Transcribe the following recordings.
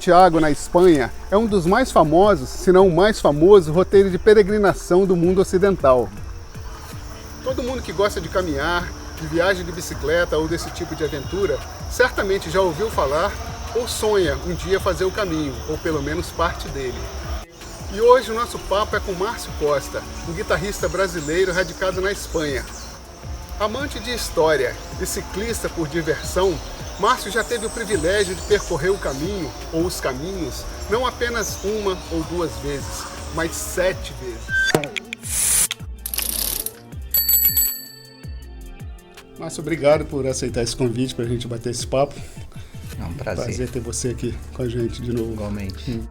Santiago, na Espanha, é um dos mais famosos, se não o mais famoso, roteiro de peregrinação do mundo ocidental. Todo mundo que gosta de caminhar, de viagem de bicicleta ou desse tipo de aventura, certamente já ouviu falar ou sonha um dia fazer o caminho, ou pelo menos parte dele. E hoje o nosso papo é com Márcio Costa, um guitarrista brasileiro radicado na Espanha. Amante de história e ciclista por diversão, Márcio já teve o privilégio de percorrer o caminho, ou os caminhos, não apenas uma ou duas vezes, mas 7 vezes. Márcio, obrigado por aceitar esse convite para a gente bater esse papo. É um prazer ter você aqui com a gente de novo. Igualmente.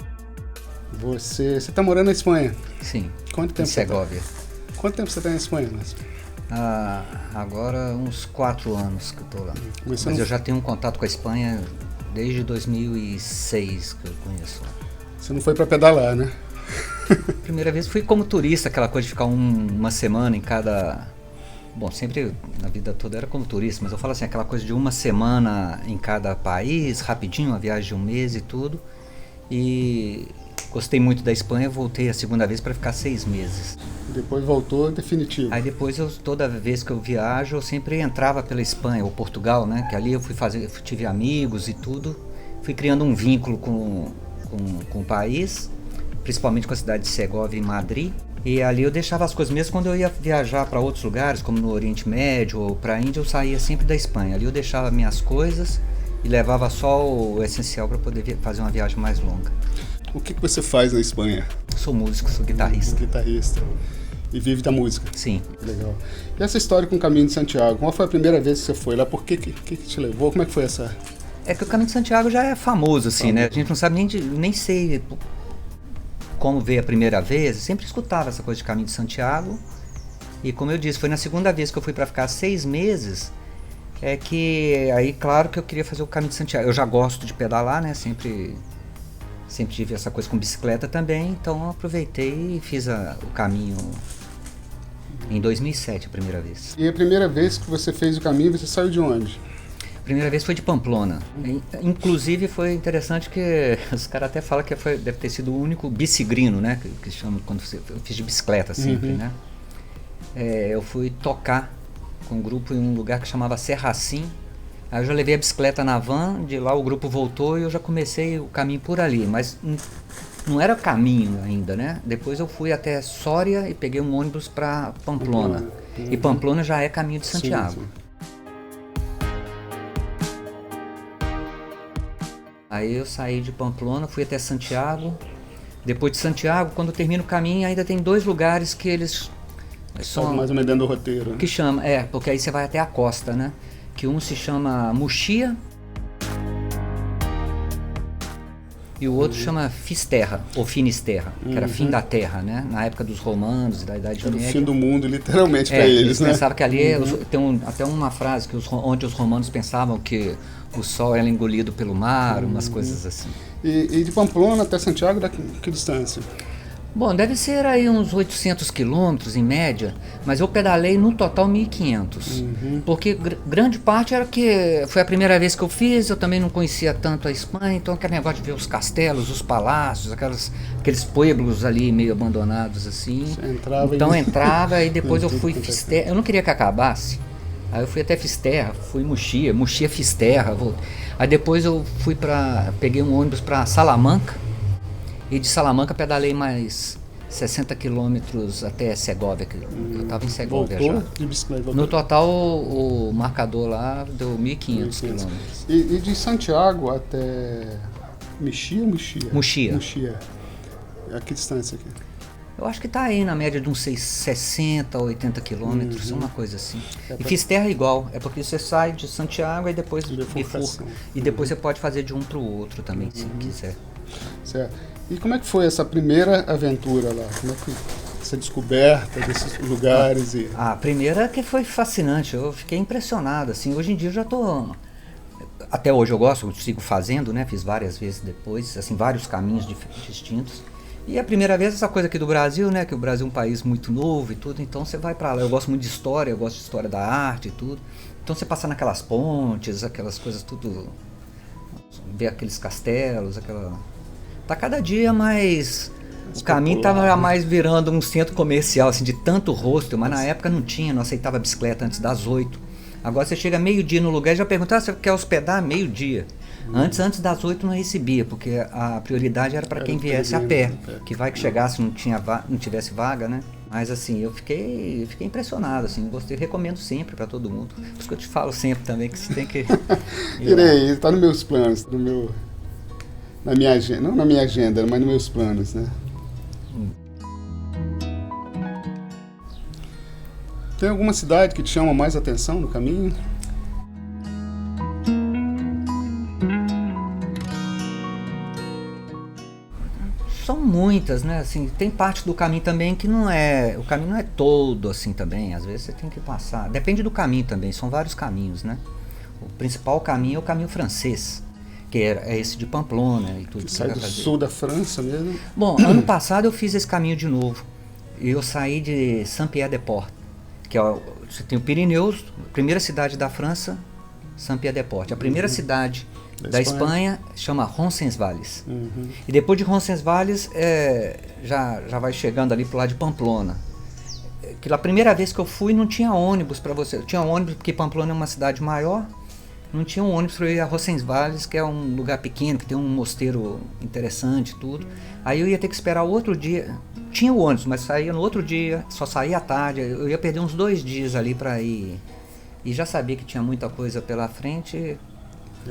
Você está morando na Espanha? Sim. Quanto tempo em Segóvia. Quanto tempo você está na Espanha, Márcio? Agora uns 4 anos que eu estou lá. Mas eu já tenho um contato com a Espanha desde 2006 que eu conheço. Você não foi para pedalar, né? Primeira vez fui como turista, aquela coisa de ficar uma semana em cada... Bom, sempre na vida toda era como turista, mas eu falo assim, aquela coisa de uma semana em cada país, rapidinho, uma viagem de um mês e tudo. E gostei muito da Espanha, voltei a segunda vez para ficar 6 meses. Depois voltou definitivo. Aí depois, toda vez que eu viajo, eu sempre entrava pela Espanha ou Portugal, né? Que ali eu tive amigos e tudo. Fui criando um vínculo com o país, principalmente com a cidade de Segóvia e Madrid. E ali eu deixava as coisas, mesmo quando eu ia viajar para outros lugares, como no Oriente Médio ou para a Índia, eu saía sempre da Espanha. Ali eu deixava minhas coisas e levava só o essencial para poder fazer uma viagem mais longa. O que você faz na Espanha? Sou músico, sou guitarrista. Guitarrista. E vive da música? Sim. Legal. E essa história com o Caminho de Santiago, qual foi a primeira vez que você foi lá? Por que te levou? Como é que foi essa? É que o Caminho de Santiago já é famoso, assim, né? A gente não sabe nem sei como veio a primeira vez. Eu sempre escutava essa coisa de Caminho de Santiago. E como eu disse, foi na segunda vez que eu fui para ficar 6 meses. É que aí, claro que eu queria fazer o Caminho de Santiago. Eu já gosto de pedalar, né? Sempre tive essa coisa com bicicleta também. Então eu aproveitei e fiz o caminho em 2007, a primeira vez. E a primeira vez que você fez o caminho, você saiu de onde? A primeira vez foi de Pamplona. Inclusive foi interessante que os caras até falam que deve ter sido o único bicigrino, né? Que chama quando eu fiz de bicicleta sempre, né? Eu fui tocar com um grupo em um lugar que chamava Serracim. Aí eu já levei a bicicleta na van, de lá o grupo voltou e eu já comecei o caminho por ali. Mas não era caminho ainda, né? Depois eu fui até Sória e peguei um ônibus para Pamplona. E Pamplona já é caminho de Santiago. Sim. Aí eu saí de Pamplona, fui até Santiago. Depois de Santiago, quando eu termino o caminho, ainda tem 2 lugares que eles são... mais ou menos dentro do roteiro. Né? Que chama, porque aí você vai até a costa, né? Que um se chama Muxia e o outro chama Fisterra, ou Finisterra, que era fim da terra, né? Na época dos romanos e da Idade Média. Era o fim do mundo, literalmente, para eles, né? Pensavam que ali, tem até uma frase, onde os romanos pensavam que o sol era engolido pelo mar, umas coisas assim. E de Pamplona até Santiago, que distância? Bom, deve ser aí uns 800 quilômetros em média, mas eu pedalei no total 1.500, porque grande parte era que foi a primeira vez que eu fiz, eu também não conhecia tanto a Espanha, então aquele negócio de ver os castelos, os palácios, aqueles pueblos ali meio abandonados assim. Então entrava e depois eu fui Fisterra, eu não queria que acabasse, aí eu fui até Fisterra, fui Muxia, Fisterra, aí depois eu peguei um ônibus para Salamanca. E de Salamanca pedalei mais 60 quilômetros até Segóvia, que eu estava em Segóvia já. De bicicleta, no total, o marcador lá deu 1.500 quilômetros. E de Santiago até Muxia? Muxia. A que distância aqui? Eu acho que está aí na média de uns 60 ou 80 quilômetros, uma coisa assim. E Fisterra é igual, é porque você sai de Santiago e depois bifurca. E depois você pode fazer de um para o outro também, se quiser. Certo. E como é que foi essa primeira aventura lá? Como é que essa descoberta desses lugares? A primeira que foi fascinante, eu fiquei impressionado, assim, hoje em dia eu já estou... Até hoje eu sigo fazendo, né, fiz várias vezes depois, assim, vários caminhos distintos. E a primeira vez essa coisa aqui do Brasil, né, que o Brasil é um país muito novo e tudo, então você vai para lá. Eu gosto muito de história, eu gosto de história da arte e tudo. Então você passa naquelas pontes, aquelas coisas tudo ver aqueles castelos, tá cada dia mais... O caminho popular, estava né? mais virando um centro comercial, assim, de tanto hostel, mas na época não tinha, não aceitava bicicleta antes das 8. Agora você chega meio-dia no lugar e já pergunta, você quer hospedar? Meio-dia. Antes das 8 não recebia, porque a prioridade era para quem viesse a pé, que vai que chegasse não tivesse vaga, né? Mas assim, eu fiquei impressionado, assim, gostei, recomendo sempre para todo mundo. Por isso que eu te falo sempre também que você tem que... Irei, tá nos meus planos, na minha agenda, não na minha agenda, mas nos meus planos, né? Tem alguma cidade que te chama mais atenção no caminho? São muitas, né? Assim, tem parte do caminho também que o caminho não é todo assim também. Às vezes você tem que passar. Depende do caminho também. São vários caminhos, né? O principal caminho é o caminho francês, que é esse de Pamplona e tudo. Que sai do sul da França mesmo? Bom, ano passado eu fiz esse caminho de novo. Eu saí de Saint-Pierre-des-Ports, que você tem o Pirineus, primeira cidade da França, Saint-Pierre-des-Ports. A primeira cidade da Espanha chama Roncesvalles. E depois de Roncesvalles já vai chegando ali pro lado de Pamplona. Que a primeira vez que eu fui não tinha ônibus para você. Tinha ônibus porque Pamplona é uma cidade maior. Não tinha um ônibus para ir a Roncesvalles, que é um lugar pequeno, que tem um mosteiro interessante e tudo. Aí eu ia ter que esperar o outro dia. Tinha o ônibus, mas saía no outro dia, só saía à tarde. Eu ia perder uns 2 dias ali para ir. E já sabia que tinha muita coisa pela frente.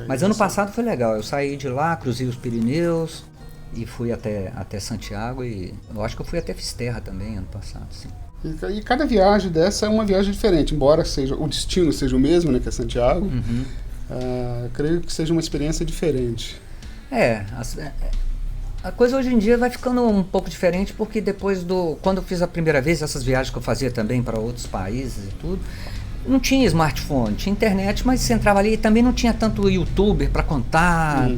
Mas ano passado foi legal. Eu saí de lá, cruzei os Pirineus e fui até Santiago. E eu acho que eu fui até Fisterra também ano passado, sim. E cada viagem dessa é uma viagem diferente, embora o destino seja o mesmo, né, que é Santiago. Creio que seja uma experiência diferente. A coisa hoje em dia vai ficando um pouco diferente, porque quando eu fiz a primeira vez, essas viagens que eu fazia também para outros países e tudo, não tinha smartphone, tinha internet, mas você entrava ali e também não tinha tanto youtuber para contar,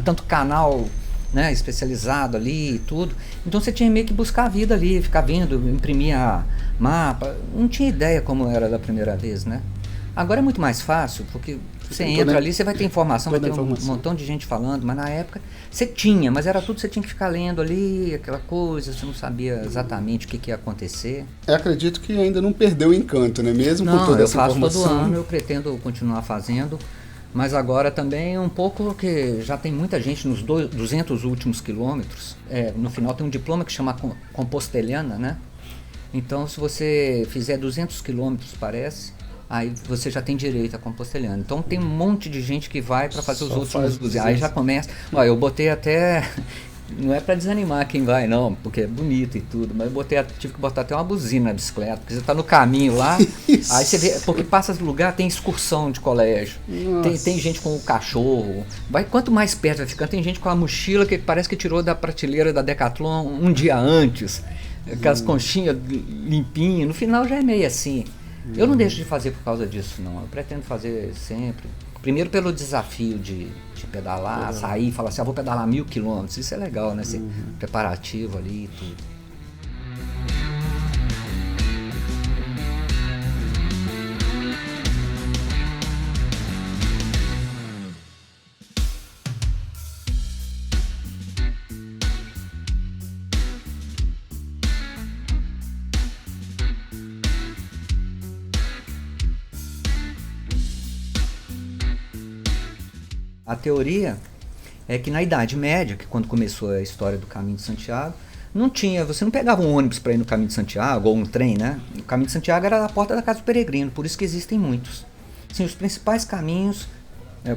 tanto canal, né, especializado ali e tudo. Então você tinha meio que buscar a vida ali, ficar vendo, imprimia mapa, não tinha ideia como era da primeira vez, né? Agora é muito mais fácil, porque você entra ali, você vai ter informação, vai ter um montão de gente falando, mas na época você tinha, mas era tudo, você tinha que ficar lendo ali, aquela coisa, você não sabia exatamente o que ia acontecer. Eu acredito que ainda não perdeu o encanto, né? Mesmo com toda essa informação. Eu faço todo ano, eu pretendo continuar fazendo, mas agora também um pouco que já tem muita gente nos 200 últimos quilômetros. No final tem um diploma que chama Composteliana, né? Então se você fizer 200 quilômetros, parece, aí você já tem direito a Composteliana. Então tem um monte de gente que vai para fazer os últimos 200. Aí já começa. Ó, eu botei até... Não é para desanimar quem vai, não, porque é bonito e tudo, mas tive que botar até uma buzina na bicicleta, porque você tá no caminho lá, aí você vê, porque passa do lugar, tem excursão de colégio, tem gente com o cachorro, quanto mais perto vai ficando, tem gente com a mochila que parece que tirou da prateleira da Decathlon um dia antes, com as conchinhas limpinhas, no final já é meio assim. Eu não deixo de fazer por causa disso, não, eu pretendo fazer sempre. Primeiro pelo desafio de pedalar, sair e falar assim, vou pedalar 1000 quilômetros. Isso é legal, né? Preparativo ali e tudo. A teoria é que na Idade Média, que quando começou a história do Caminho de Santiago, você não pegava um ônibus para ir no Caminho de Santiago, ou um trem, né? O Caminho de Santiago era a porta da casa do peregrino, por isso que existem muitos. Assim, os principais caminhos,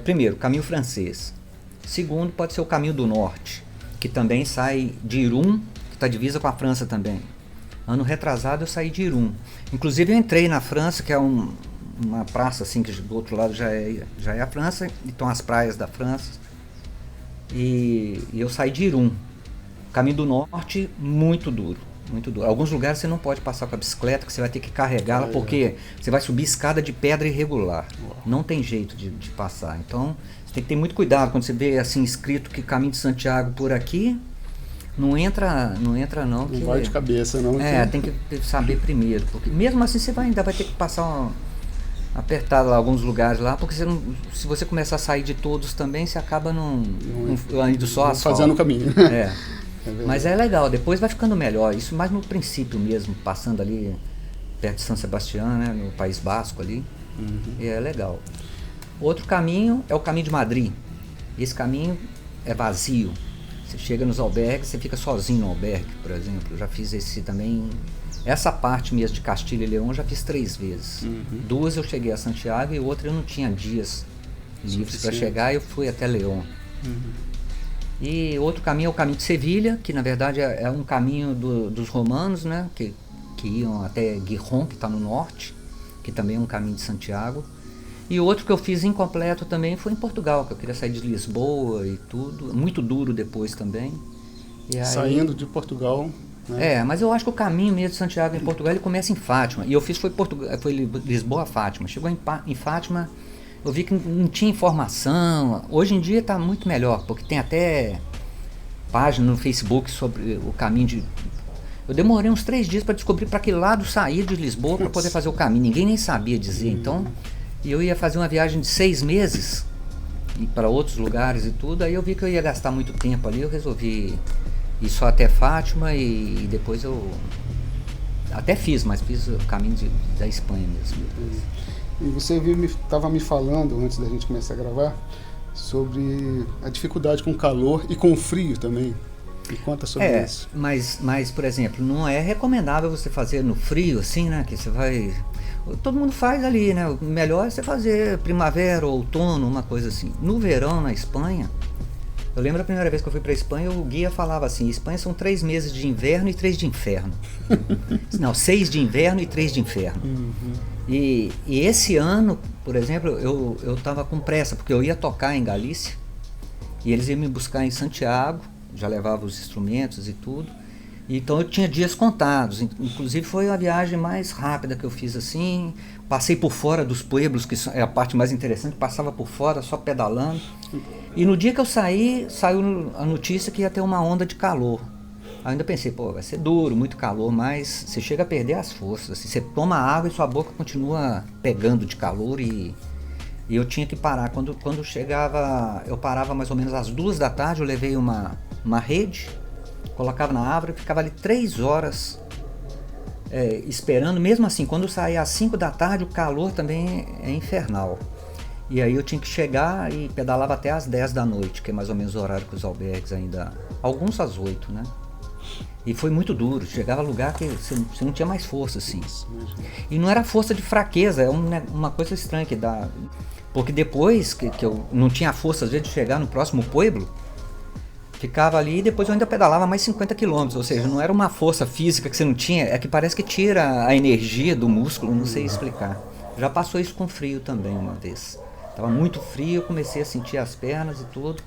primeiro, o caminho francês. Segundo, pode ser o caminho do norte, que também sai de Irum, que está divisa com a França também. Ano retrasado eu saí de Irum. Inclusive eu entrei na França, que é uma praça assim, que do outro lado já é a França, e estão as praias da França. E eu saí de Irum. Caminho do norte, muito duro, muito duro. Alguns lugares você não pode passar com a bicicleta, que você vai ter que carregá-la, porque você vai subir escada de pedra irregular. Não tem jeito de passar. Então, você tem que ter muito cuidado quando você vê assim escrito que Caminho de Santiago por aqui. Não entra não. Não vai de cabeça, não. Tem que saber primeiro, porque mesmo assim você ainda vai ter que passar apertado lá alguns lugares lá, porque se você começar a sair de todos também, você acaba não indo só asfalto. Fazendo o caminho. É. Mas é legal, depois vai ficando melhor. Isso mais no princípio mesmo, passando ali perto de São Sebastião, né, no País Basco ali. E é legal. Outro caminho é o caminho de Madrid. Esse caminho é vazio. Você chega nos albergues, você fica sozinho no albergue, por exemplo. Eu já fiz esse também. Essa parte mesmo de Castilha e León eu já fiz 3 vezes. 2 eu cheguei a Santiago e outra eu não tinha dias livres para chegar e eu fui até León. E outro caminho é o caminho de Sevilha, que na verdade é um caminho dos romanos, né, que iam até Gijón, que está no norte, que também é um caminho de Santiago. E outro que eu fiz incompleto também foi em Portugal, que eu queria sair de Lisboa e tudo, muito duro depois também. E aí, saindo de Portugal... né? Mas eu acho que o caminho mesmo de Santiago em Portugal ele começa em Fátima. E eu fiz foi Lisboa a Fátima. Chegou em Fátima, eu vi que não tinha informação. Hoje em dia está muito melhor, porque tem até página no Facebook sobre o caminho de... Eu demorei uns 3 dias para descobrir para que lado sair de Lisboa para poder fazer o caminho. Ninguém nem sabia dizer. Então, eu ia fazer uma viagem de 6 meses para outros lugares e tudo. Aí eu vi que eu ia gastar muito tempo ali. Eu resolvi ir só até Fátima e depois eu até fiz o caminho da Espanha mesmo. E você estava me falando, antes da gente começar a gravar, sobre a dificuldade com o calor e com o frio também. Me conta sobre isso. Mas, por exemplo, não é recomendável você fazer no frio, assim, né? Que você vai... Todo mundo faz ali, né? O melhor é você fazer primavera, outono, uma coisa assim. No verão, na Espanha, eu lembro a primeira vez que eu fui para a Espanha, o guia falava assim, Espanha são 3 meses de inverno e 3 de inferno. Não, 6 de inverno e 3 de inferno. E esse ano, por exemplo, eu estava com pressa, porque eu ia tocar em Galícia, e eles iam me buscar em Santiago, já levava os instrumentos e tudo. Então eu tinha dias contados, inclusive foi a viagem mais rápida que eu fiz assim, passei por fora dos pueblos, que é a parte mais interessante, passava por fora só pedalando. E no dia que eu saiu a notícia que ia ter uma onda de calor. Aí ainda pensei, vai ser duro, muito calor, mas você chega a perder as forças, assim, você toma água e sua boca continua pegando de calor e eu tinha que parar. Quando chegava, eu parava mais ou menos às 2 da tarde, eu levei uma rede, colocava na árvore e ficava ali 3 horas esperando. Mesmo assim, quando eu saía às 5 da tarde, o calor também é infernal. E aí eu tinha que chegar e pedalava até às 10 da noite, que é mais ou menos o horário que os albergues ainda... Alguns às 8, né? E foi muito duro, chegava a lugar que você não tinha mais força, assim. E não era força de fraqueza, é uma coisa estranha que dá... Porque depois que eu não tinha força, às vezes, de chegar no próximo pueblo, ficava ali e depois eu ainda pedalava mais 50 quilômetros, ou seja, não era uma força física que você não tinha, é que parece que tira a energia do músculo, não sei explicar. Já passou isso com frio também uma vez. Tava muito frio, eu comecei a sentir as pernas e tudo.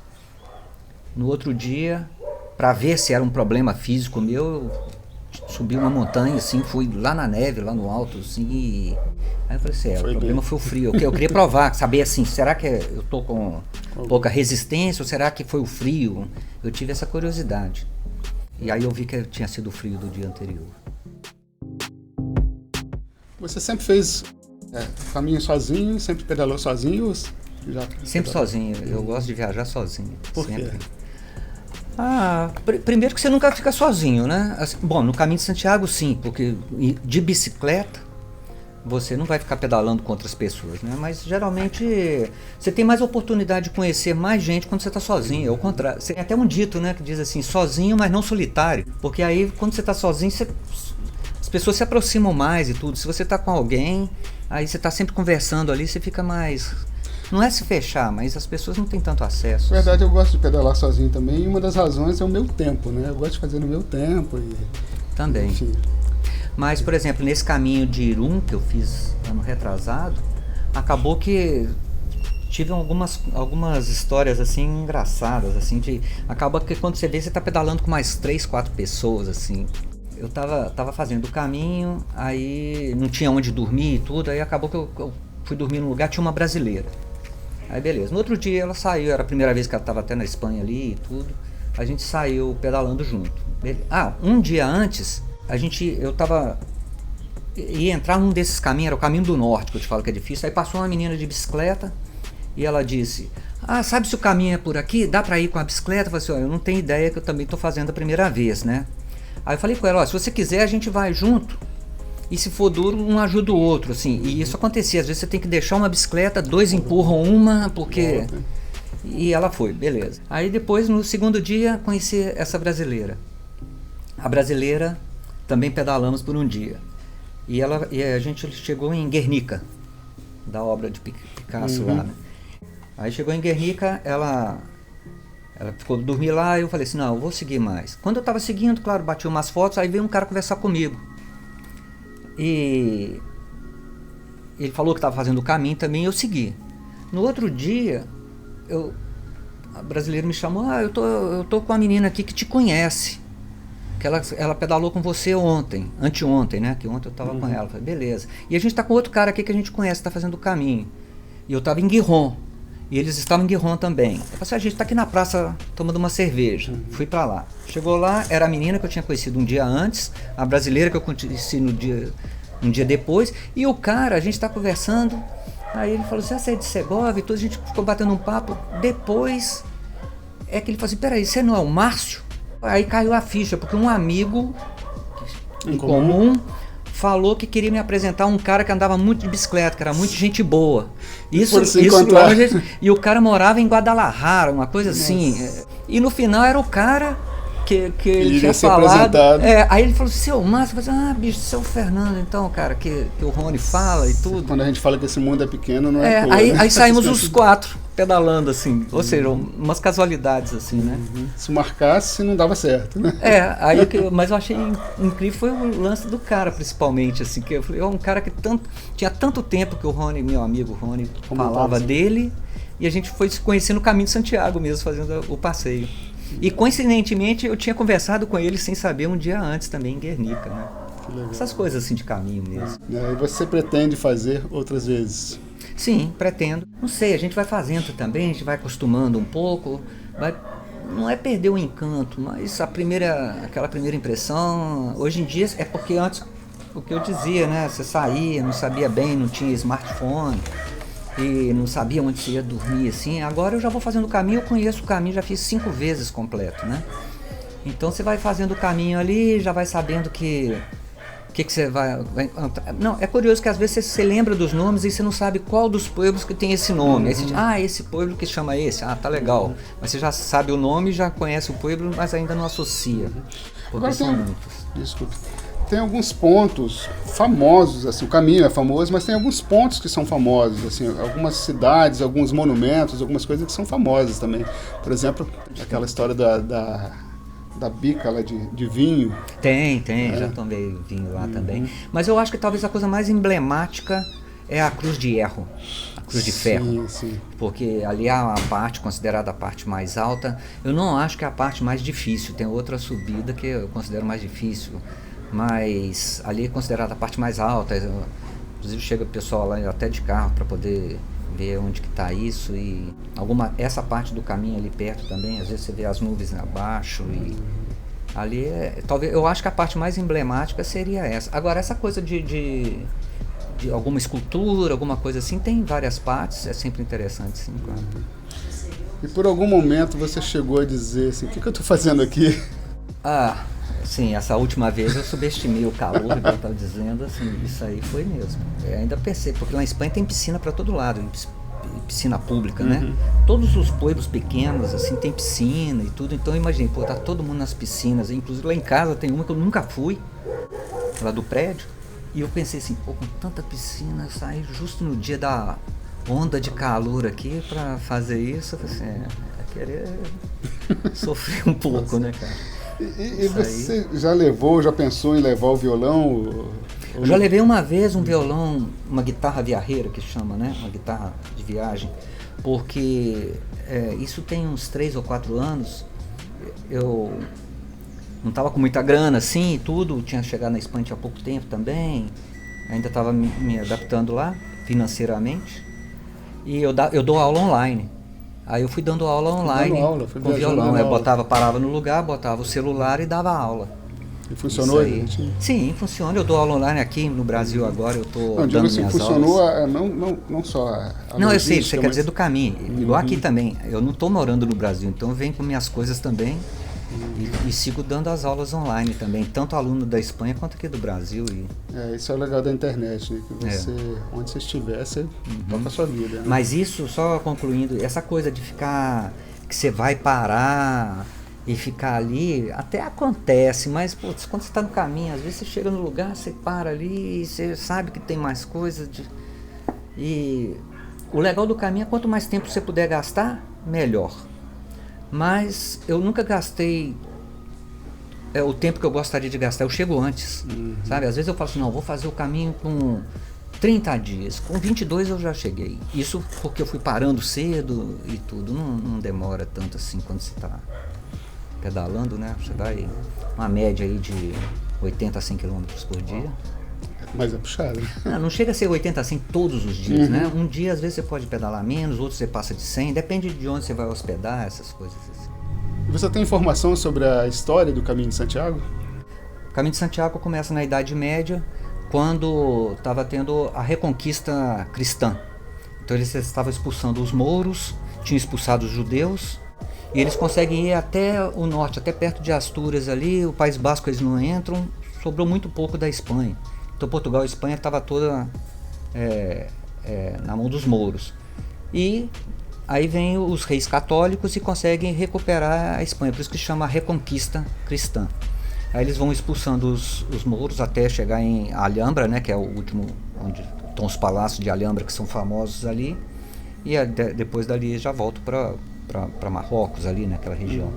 No outro dia, para ver se era um problema físico meu, eu subi uma montanha, assim, fui lá na neve, lá no alto, assim, e... Aí eu falei assim, o problema foi o frio. Eu queria provar, saber assim, será que eu tô com pouca resistência ou será que foi o frio? Eu tive essa curiosidade. E aí eu vi que tinha sido o frio do dia anterior. Você sempre fez caminho sozinho, sempre pedalou sozinho? Sempre sozinho, eu gosto de viajar sozinho. Por quê? Sempre. Primeiro que você nunca fica sozinho, né? Assim, bom, no caminho de Santiago sim, porque de bicicleta você não vai ficar pedalando com outras pessoas, né? Mas geralmente você tem mais oportunidade de conhecer mais gente quando você está sozinho. É o contrário. Tem até um dito, né, que diz assim, sozinho, mas não solitário. Porque aí quando você está sozinho, as pessoas se aproximam mais e tudo. Se você está com alguém, aí você está sempre conversando ali, você fica mais... Não é se fechar, mas as pessoas não têm tanto acesso. Na verdade, eu gosto de pedalar sozinho também, e uma das razões é o meu tempo, né? Eu gosto de fazer no meu tempo e... Também. Enfim. Mas, por exemplo, nesse caminho de Irum, que eu fiz ano retrasado, acabou que tive algumas histórias assim engraçadas, assim, acaba que quando você vê, você tá pedalando com mais 3, 4 pessoas, assim. Eu tava fazendo o caminho, aí não tinha onde dormir e tudo, aí acabou que eu fui dormir num lugar, tinha uma brasileira. Aí beleza, no outro dia ela saiu, era a primeira vez que ela estava até na Espanha ali e tudo, a gente saiu pedalando junto. Um dia antes, eu estava ia entrar num desses caminhos, era o caminho do norte, que eu te falo que é difícil. Aí passou uma menina de bicicleta e ela disse: ah, sabe se o caminho é por aqui? Dá pra ir com a bicicleta? Eu falei assim: ó, eu não tenho ideia, que eu também tô fazendo a primeira vez, né? Aí eu falei com ela: ó, se você quiser a gente vai junto, e se for duro um ajuda o outro, assim. E isso acontecia, às vezes você tem que deixar uma bicicleta, 2 empurram uma, porque... E ela foi, beleza. Aí depois, no segundo dia, conheci essa brasileira. A brasileira também pedalamos por um dia. E a gente chegou em Guernica, da obra de Picasso lá, né? Aí chegou em Guernica, ela ficou dormir lá, e eu falei assim: não, eu vou seguir mais. Quando eu tava seguindo, claro, bati umas fotos, aí veio um cara conversar comigo. E ele falou que estava fazendo o caminho também, eu segui. No outro dia, a brasileira me chamou: ah, eu tô com uma menina aqui que te conhece, que ela pedalou com você anteontem, né? Que ontem eu tava com ela. Eu falei: beleza. E a gente tá com outro cara aqui que a gente conhece, tá fazendo o caminho. E eu tava em Guiron. E eles estavam em Guiron também. Eu falei assim: a gente tá aqui na praça tomando uma cerveja. Fui pra lá. Chegou lá, era a menina que eu tinha conhecido um dia antes, a brasileira que eu conheci um dia depois, e o cara, a gente tá conversando, aí ele falou assim: ah, você é de Segovia e tudo, a gente ficou batendo um papo. Depois é que ele falou assim: peraí, você não é o Márcio? Aí caiu a ficha, porque um amigo em comum falou que queria me apresentar um cara que andava muito de bicicleta, que era muito gente boa. Isso longe, e o cara morava em Guadalajara, uma coisa assim. E no final era o cara que ele tinha falado. Aí ele falou: seu Márcio, eu falei: ah, bicho, seu Fernando, então, cara, que o Rony fala e tudo. Quando a gente fala que esse mundo é pequeno, não é aí saímos os 4 pedalando, assim, ou seja, umas casualidades, assim, né? Se marcasse, não dava certo, né? Mas eu achei incrível foi o lance do cara, principalmente, assim, que eu falei: um cara que tinha tanto tempo que o Rony, meu amigo Rony, falava dele, e a gente foi se conhecer no caminho de Santiago mesmo, fazendo o passeio. E coincidentemente eu tinha conversado com ele sem saber um dia antes também em Guernica, né? Essas coisas assim de caminho mesmo. E você pretende fazer outras vezes? Sim, pretendo. Não sei, a gente vai fazendo também, a gente vai acostumando um pouco, não é perder o encanto, mas aquela primeira impressão, hoje em dia é porque antes, o que eu dizia, né? Você saía, não sabia bem, não tinha smartphone, e não sabia onde você ia dormir, assim. Agora eu já vou fazendo o caminho, eu conheço o caminho, já fiz 5 vezes completo, né? Então você vai fazendo o caminho ali, já vai sabendo que você vai... Não, é curioso que às vezes você lembra dos nomes e você não sabe qual dos pueblos que tem esse nome. Aí você diz: ah, esse pueblo que chama esse, tá legal. Mas você já sabe o nome, já conhece o pueblo, mas ainda não associa. Porque são muitos. Desculpe. Tem alguns pontos famosos, assim, o caminho é famoso, mas tem alguns pontos que são famosos, assim, algumas cidades, alguns monumentos, algumas coisas que são famosas também. Por exemplo, aquela história da bica lá de vinho. Tem, já tomei vinho lá também. Mas eu acho que talvez a coisa mais emblemática é a Cruz de Hierro, a Cruz de Ferro. Sim. Porque ali é a parte considerada a parte mais alta. Eu não acho que é a parte mais difícil, tem outra subida que eu considero mais difícil. Mas ali é considerada a parte mais alta. Inclusive chega o pessoal lá até de carro para poder ver onde que está isso. E essa parte do caminho ali perto também, às vezes você vê as nuvens abaixo. E ali talvez, eu acho que a parte mais emblemática seria essa. Agora, essa coisa de alguma escultura, alguma coisa assim, tem várias partes, é sempre interessante, sim, claro. E por algum momento você chegou a dizer assim: o que eu estou fazendo aqui? Sim, essa última vez eu subestimei o calor, que eu estava dizendo, assim, isso aí foi mesmo. Eu ainda pensei, porque lá em Espanha tem piscina para todo lado, piscina pública, né? Todos os pueblos pequenos, assim, tem piscina e tudo, então eu imaginei, tá todo mundo nas piscinas, inclusive lá em casa tem uma que eu nunca fui, lá do prédio, e eu pensei assim: com tanta piscina, sair justo no dia da onda de calor aqui para fazer isso, assim, é querer sofrer um pouco, né, cara? E você já pensou em levar o violão? Eu já levei uma vez um violão, uma guitarra viajeira que chama, né? Uma guitarra de viagem, porque isso tem uns 3 ou 4 anos, eu não estava com muita grana assim e tudo, tinha chegado na Espanha há pouco tempo também, ainda estava me adaptando lá financeiramente, e eu dou aula online. Aí eu fui dando aula online com violão. Eu parava no lugar, botava o celular e dava aula. E funcionou? Sim, funciona. Eu dou aula online aqui no Brasil agora, eu estou dando assim, minhas funcionou aulas. Não só a Não, eu sei, você mas... quer dizer do caminho. Igual aqui também. Eu não estou morando no Brasil, então eu venho com minhas coisas também e sigo dando as aulas online também, tanto aluno da Espanha quanto aqui do Brasil. Isso é o legal da internet, né? Que você, onde você estiver, você toca a sua vida. Né? Mas isso, só concluindo, essa coisa de ficar, que você vai parar e ficar ali, até acontece, mas putz, quando você está no caminho, às vezes você chega no lugar, você para ali, você sabe que tem mais coisas. E o legal do caminho é quanto mais tempo você puder gastar, melhor. Mas eu nunca gastei o tempo que eu gostaria de gastar, eu chego antes, sabe? Às vezes eu falo assim, não, vou fazer o caminho com 30 dias, com 22 eu já cheguei. Isso porque eu fui parando cedo e tudo, não demora tanto assim quando você está pedalando, né? Você vai uma média aí de 80 a 100 km por dia. Mas é puxado. Não chega a ser 80 a 100 todos os dias, né? Um dia às vezes você pode pedalar menos, outro você passa de 100, depende de onde você vai hospedar, essas coisas assim. E você tem informação sobre a história do Caminho de Santiago? O Caminho de Santiago começa na Idade Média, quando estava tendo a reconquista cristã. Então eles estavam expulsando os mouros, tinham expulsado os judeus, e eles conseguem ir até o norte, até perto de Astúrias ali, o País Basco eles não entram, sobrou muito pouco da Espanha. Então Portugal e Espanha estava toda na mão dos mouros. E aí vem os reis católicos e conseguem recuperar a Espanha, por isso que se chama Reconquista Cristã. Aí eles vão expulsando os mouros até chegar em Alhambra, né, que é o último, onde estão os palácios de Alhambra que são famosos ali, e depois dali já voltam para Marrocos ali, naquela região.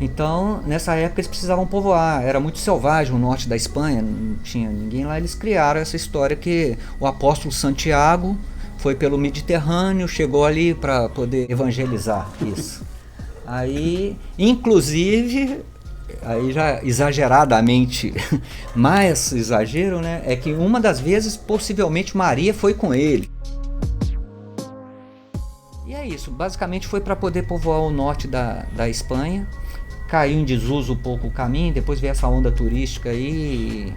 Então, nessa época eles precisavam povoar, era muito selvagem o norte da Espanha, não tinha ninguém lá, eles criaram essa história que o apóstolo Santiago foi pelo Mediterrâneo, chegou ali para poder evangelizar isso. Aí, inclusive, aí já exageradamente, mais exagero, né, é que uma das vezes possivelmente Maria foi com ele. E é isso, basicamente foi para poder povoar o norte da Espanha. Caiu em desuso um pouco o caminho, depois veio essa onda turística aí,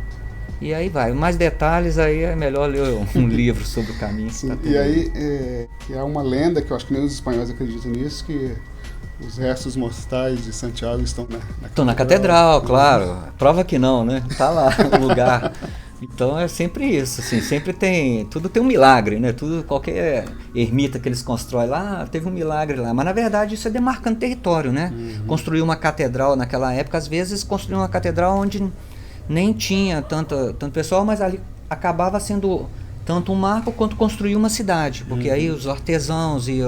e aí vai. Mais detalhes aí é melhor ler um livro sobre o caminho. Sim, tá e aí há uma lenda, que eu acho que nem os espanhóis acreditam nisso, que os restos mortais de Santiago estão na catedral, claro. Prova que não, né? Tá lá o lugar. Então é sempre isso, assim, sempre tudo tem um milagre, né? Qualquer ermita que eles constroem lá, teve um milagre lá. Mas na verdade isso é demarcando território, né? Construir uma catedral naquela época, às vezes construir uma catedral onde nem tinha tanto pessoal, mas ali acabava sendo tanto um marco quanto construir uma cidade. Porque aí os artesãos e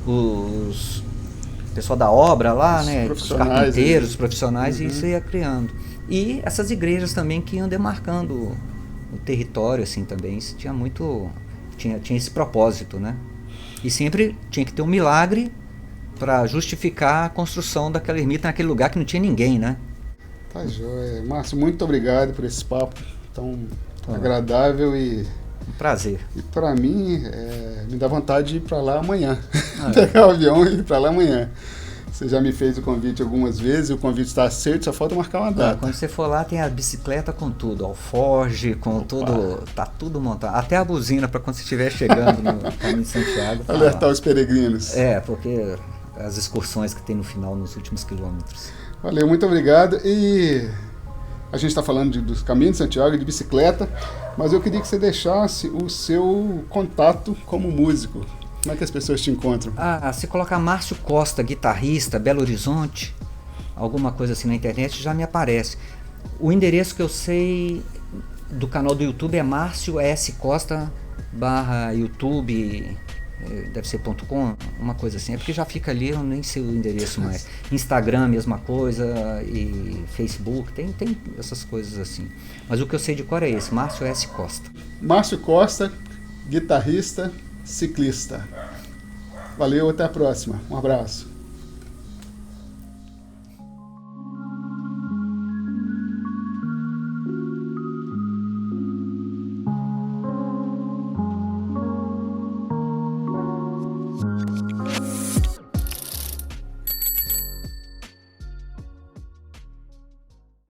os pessoal da obra lá, né? Os carpinteiros, os profissionais, e isso ia criando. E essas igrejas também que iam demarcando o território, assim, também. Isso tinha esse propósito, né? E sempre tinha que ter um milagre para justificar a construção daquela ermita naquele lugar que não tinha ninguém, né? Tá joia. Márcio, muito obrigado por esse papo tão agradável e... Um prazer. E para mim, me dá vontade de ir para lá amanhã. Pegar o avião e ir para lá amanhã. Você já me fez o convite algumas vezes, o convite está aceito, só falta marcar uma data. Quando você for lá, tem a bicicleta com tudo, alforge, com tudo, tá tudo montado. Até a buzina para quando você estiver chegando no Caminho de Santiago. Alertar os peregrinos. Porque as excursões que tem no final, nos últimos quilômetros. Valeu, muito obrigado. E a gente está falando dos Caminhos de Santiago e de bicicleta, mas eu queria que você deixasse o seu contato como músico. Como é que as pessoas te encontram? Se colocar Márcio Costa, guitarrista, Belo Horizonte, alguma coisa assim na internet, já me aparece. O endereço que eu sei do canal do YouTube é Márcio S. Costa /YouTube, deve ser .com, uma coisa assim. É porque já fica ali, eu nem sei o endereço mais. Instagram, mesma coisa, e Facebook, tem essas coisas assim. Mas o que eu sei de cor é esse, Márcio S. Costa. Márcio Costa, guitarrista, ciclista. Valeu, até a próxima. Um abraço.